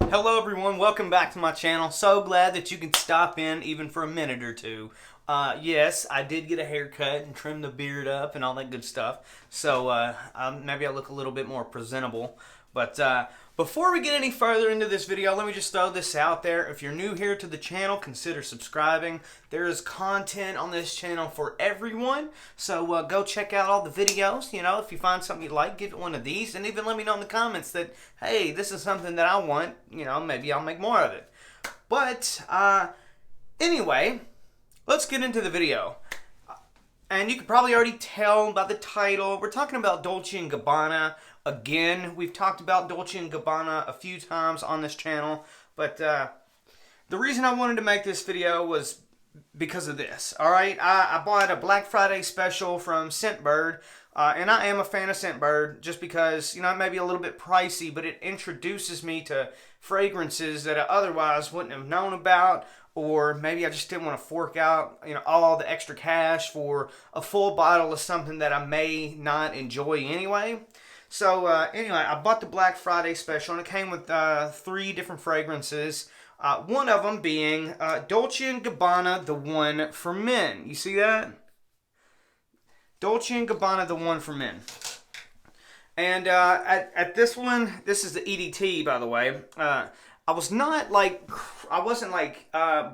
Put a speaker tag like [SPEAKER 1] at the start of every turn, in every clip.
[SPEAKER 1] Hello everyone, welcome back to my channel. So glad that you can stop in even for a minute or two. Yes, I did get a haircut and trim the beard up and all that good stuff. So maybe I look a little bit more presentable. But before we get any further into this video, let me just throw this out there. If you're new here to the channel, consider subscribing. There is content on this channel for everyone. So go check out all the videos. You know, if you find something you like, give it one of these. And even let me know in the comments that, hey, this is something that I want. You know, maybe I'll make more of it. But anyway, let's get into the video. And you can probably already tell by the title, we're talking about Dolce & Gabbana. Again, we've talked about Dolce & Gabbana a few times on this channel, but the reason I wanted to make this video was because of this. Alright, I bought a Black Friday special from Scentbird, and I am a fan of Scentbird just because, you know, it may be a little bit pricey, but it introduces me to fragrances that I otherwise wouldn't have known about, or maybe I just didn't want to fork out, you know, all the extra cash for a full bottle of something that I may not enjoy anyway. So anyway, I bought the Black Friday special, and it came with 3 different fragrances. One of them being Dolce & Gabbana, the one for men. You see that? Dolce & Gabbana, the one for men. And at this one, this is the EDT, by the way. I wasn't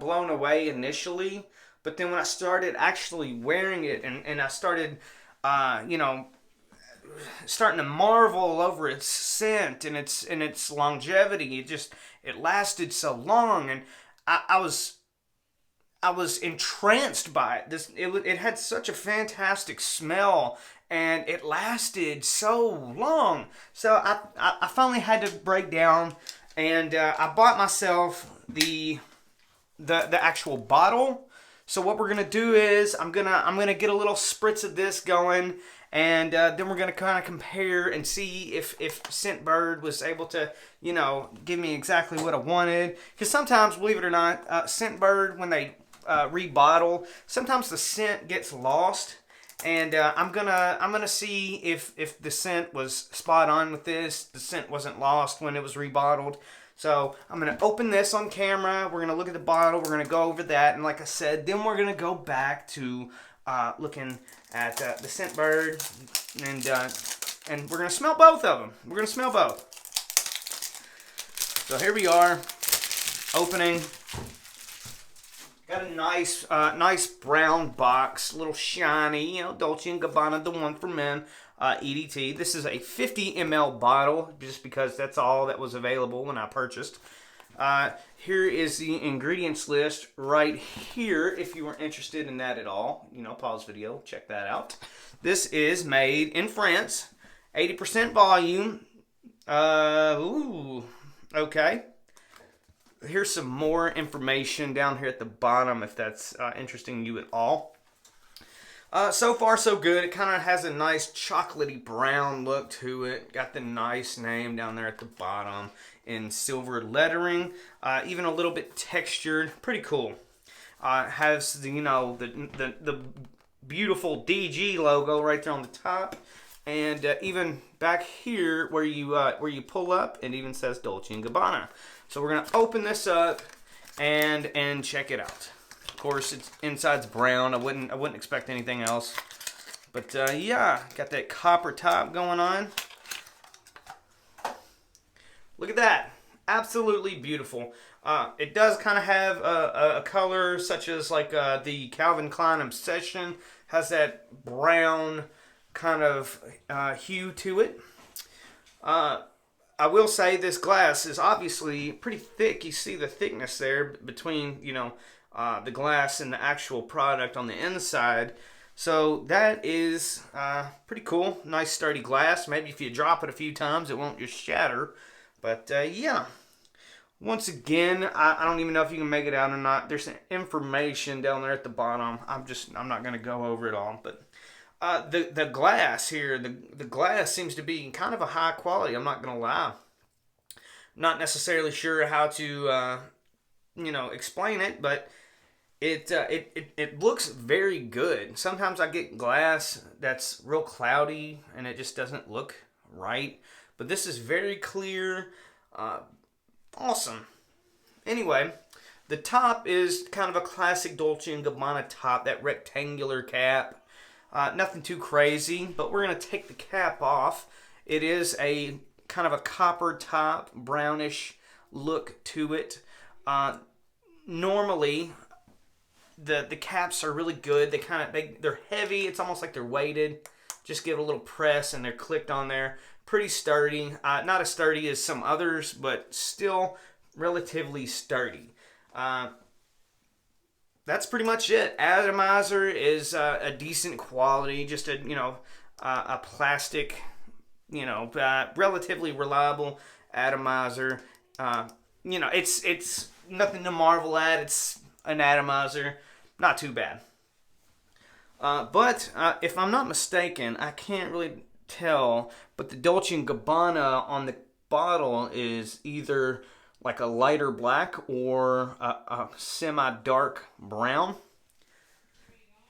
[SPEAKER 1] blown away initially, but then when I started actually wearing it and I started, you know, starting to marvel over its scent and its longevity. It lasted so long, and I was entranced by it. It had such a fantastic smell, and it lasted so long. So I finally had to break down, and I bought myself the actual bottle. So what we're gonna do is I'm gonna get a little spritz of this going. And then we're going to kind of compare and see if Scentbird was able to, you know, give me exactly what I wanted. Because sometimes, believe it or not, Scentbird, when they rebottle, sometimes the scent gets lost. And I'm gonna see if the scent was spot on with this. The scent wasn't lost when it was rebottled. So I'm going to open this on camera. We're going to look at the bottle. We're going to go over that. And like I said, then we're going to go back to looking at the Scentbird, and we're going to smell both of them. We're going to smell both. So here we are, opening. Got a nice brown box, a little shiny, you know, Dolce & Gabbana, the one for men, EDT. This is a 50 ml bottle, just because that's all that was available when I purchased. Here is the ingredients list right here, if you were interested in that at all. You know, pause video, check that out. This is made in France, 80% volume. Okay. Here's some more information down here at the bottom, if that's interesting you at all. So far, so good. It kind of has a nice chocolatey brown look to it. Got the nice name down there at the bottom in silver lettering. Even a little bit textured. Pretty cool. Has the, you know, the beautiful DG logo right there on the top, and even back here where you pull up, it even says Dolce & Gabbana. So we're gonna open this up and check it out. Of course, inside's brown. I wouldn't expect anything else. But yeah, got that copper top going on. Look at that. Absolutely beautiful. It does kind of have a color such as like the Calvin Klein Obsession. Has that brown kind of hue to it. I will say this glass is obviously pretty thick. You see the thickness there between, you know, the glass and the actual product on the inside. So that is pretty cool. Nice sturdy glass. Maybe if you drop it a few times, it won't just shatter. But yeah. Once again, I don't even know if you can make it out or not. There's some information down there at the bottom. I'm not going to go over it all. But the glass here, the glass seems to be kind of a high quality. I'm not going to lie. Not necessarily sure how to, you know, explain it, but it looks very good. Sometimes I get glass that's real cloudy and it just doesn't look right. But this is very clear, Awesome. Anyway, the top is kind of a classic Dolce & Gabbana top, that rectangular cap. Nothing too crazy, but we're going to take the cap off. It is a kind of a copper top, brownish look to it. Normally, the caps are really good. They're heavy. It's almost like they're weighted. Just give it a little press and they're clicked on there. Pretty sturdy. Not as sturdy as some others, but still relatively sturdy. That's pretty much it. Atomizer is a decent quality, just a plastic, relatively reliable atomizer. It's nothing to marvel at. It's an atomizer, not too bad. But if I'm not mistaken, I can't really tell, but the Dolce & Gabbana on the bottle is either like a lighter black or a semi-dark brown.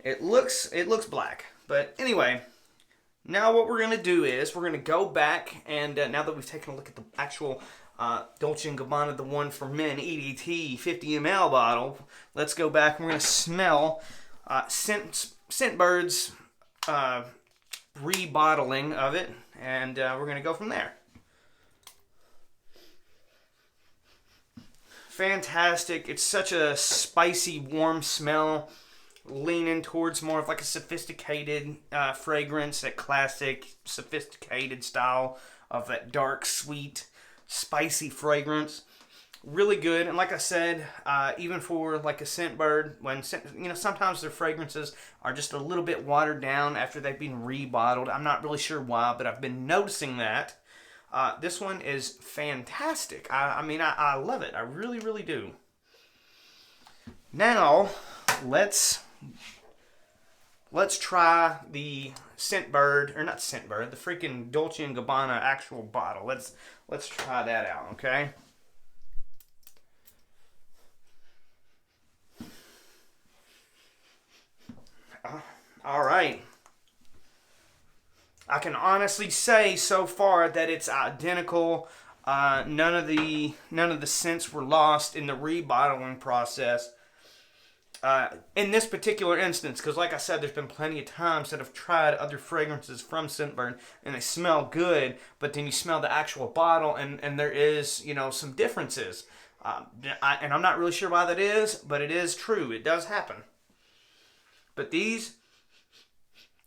[SPEAKER 1] It looks black. But anyway, now what we're going to do is we're going to go back and now that we've taken a look at the actual Dolce & Gabbana, the one for men, EDT 50 ml bottle, let's go back and we're going to smell Scentbird's rebottling of it, and we're going to go from there. Fantastic. It's such a spicy, warm smell, leaning towards more of like a sophisticated fragrance, that classic, sophisticated style of that dark, sweet, spicy fragrance. Really good. And like I said, even for like a Scentbird, sometimes their fragrances are just a little bit watered down after they've been rebottled. I'm not really sure why, but I've been noticing that. This one is fantastic. I love it. I really, really do. Now, let's try the Scentbird, or not Scentbird, the freaking Dolce & Gabbana actual bottle. Let's try that out, okay? All right. I can honestly say so far that it's identical. None of the scents were lost in the rebottling process. In this particular instance, because like I said, there's been plenty of times that I've tried other fragrances from Scentbird and they smell good, but then you smell the actual bottle and there is, some differences. And I'm not really sure why that is, but it is true. It does happen. But these,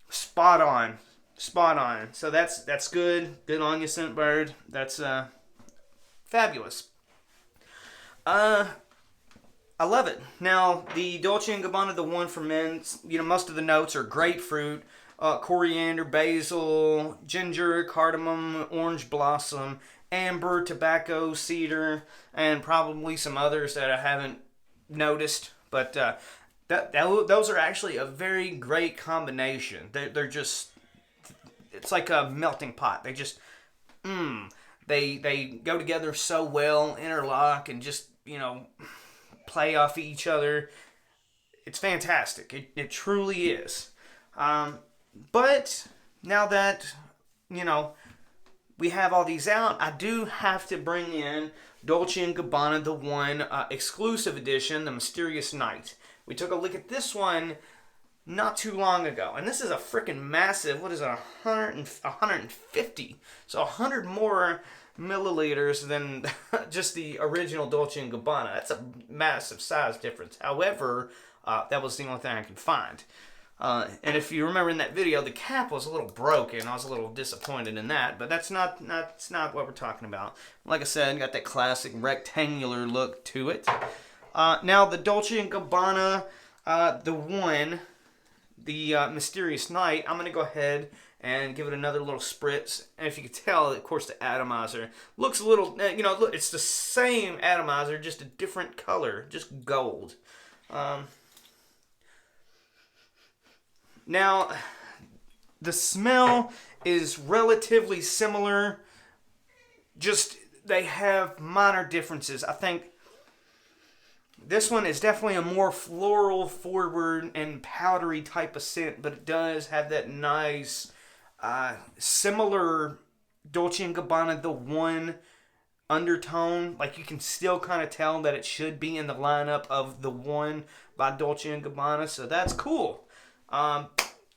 [SPEAKER 1] spot on. Spot on. So that's good. Good on you, Scentbird. That's fabulous. I love it. Now, the Dolce & Gabbana, the one for men, most of the notes are grapefruit, coriander, basil, ginger, cardamom, orange blossom, amber, tobacco, cedar, and probably some others that I haven't noticed. But those are actually a very great combination. They're just... It's like a melting pot. They just, they go together so well, interlock, and just, play off each other. It's fantastic. It truly is. But now that, we have all these out, I do have to bring in Dolce & Gabbana, the one exclusive edition, the Mysterious Night. We took a look at this one not too long ago. And this is a freaking massive, 150. So 100 more milliliters than just the original Dolce & Gabbana. That's a massive size difference. However, that was the only thing I could find. And if you remember in that video, the cap was a little broken. I was a little disappointed in that, but that's not what we're talking about. Like I said, got that classic rectangular look to it. Now the Dolce & Gabbana, the Mysterious Night, I'm going to go ahead and give it another little spritz. And if you can tell, of course, the atomizer looks a little, look, it's the same atomizer, just a different color, just gold. Now, the smell is relatively similar, just they have minor differences. I think this one is definitely a more floral forward and powdery type of scent, but it does have that nice, similar Dolce & Gabbana, the one undertone. Like, you can still kind of tell that it should be in the lineup of the one by Dolce & Gabbana, so that's cool.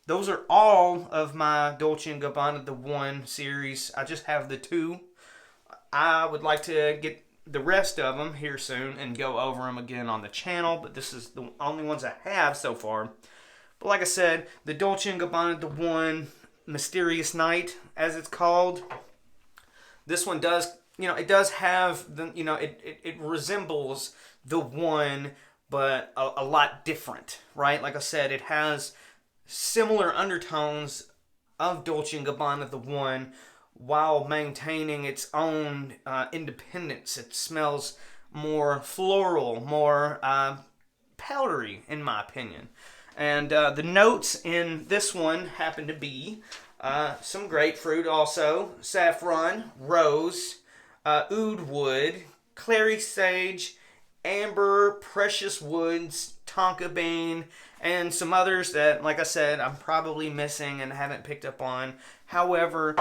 [SPEAKER 1] Those are all of my Dolce & Gabbana The One series. I just have the 2. I would like to get the rest of them here soon and go over them again on the channel, but this is the only ones I have so far. But like I said, the Dolce & Gabbana The One Mysterious Night, as it's called, this one does, it does have, it resembles the one, but a lot different, right? Like I said, it has similar undertones of Dolce & Gabbana The One, while maintaining its own independence. It smells more floral, more powdery, in my opinion. And the notes in this one happen to be some grapefruit also, saffron, rose, oud wood, clary sage, amber, precious woods, tonka bean, and some others that, like I said, I'm probably missing and haven't picked up on. However,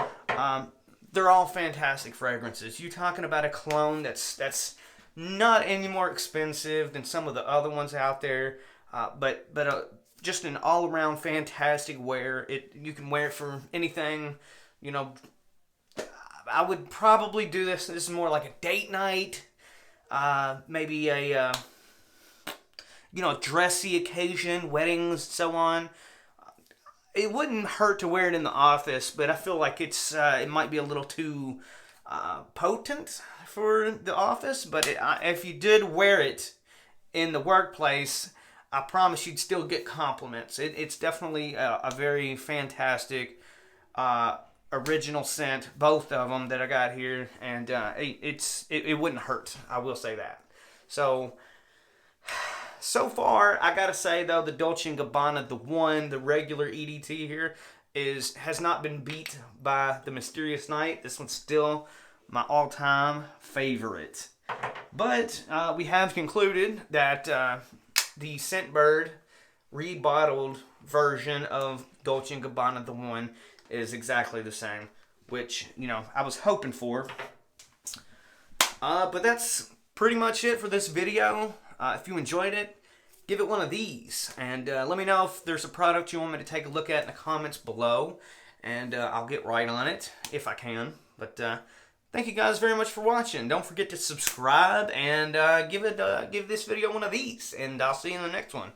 [SPEAKER 1] they're all fantastic fragrances. You're talking about a cologne that's not any more expensive than some of the other ones out there, but just an all-around fantastic wear. You can wear it for anything. I would probably do this. This is more like a date night, maybe a dressy occasion, weddings, so on. It wouldn't hurt to wear it in the office, but I feel like it might be a little too potent for the office. But if you did wear it in the workplace, I promise you'd still get compliments. It's definitely a very fantastic original scent, both of them that I got here, and it wouldn't hurt. I will say that. So far, I gotta say though, the Dolce & Gabbana, the one, the regular EDT here, has not been beat by the Mysterious Night. This one's still my all-time favorite. But we have concluded that the Scentbird rebottled version of Dolce & Gabbana, the one, is exactly the same, which, I was hoping for. But that's pretty much it for this video. If you enjoyed it, give it one of these. And let me know if there's a product you want me to take a look at in the comments below. And I'll get right on it, if I can. But thank you guys very much for watching. Don't forget to subscribe and give this video one of these. And I'll see you in the next one.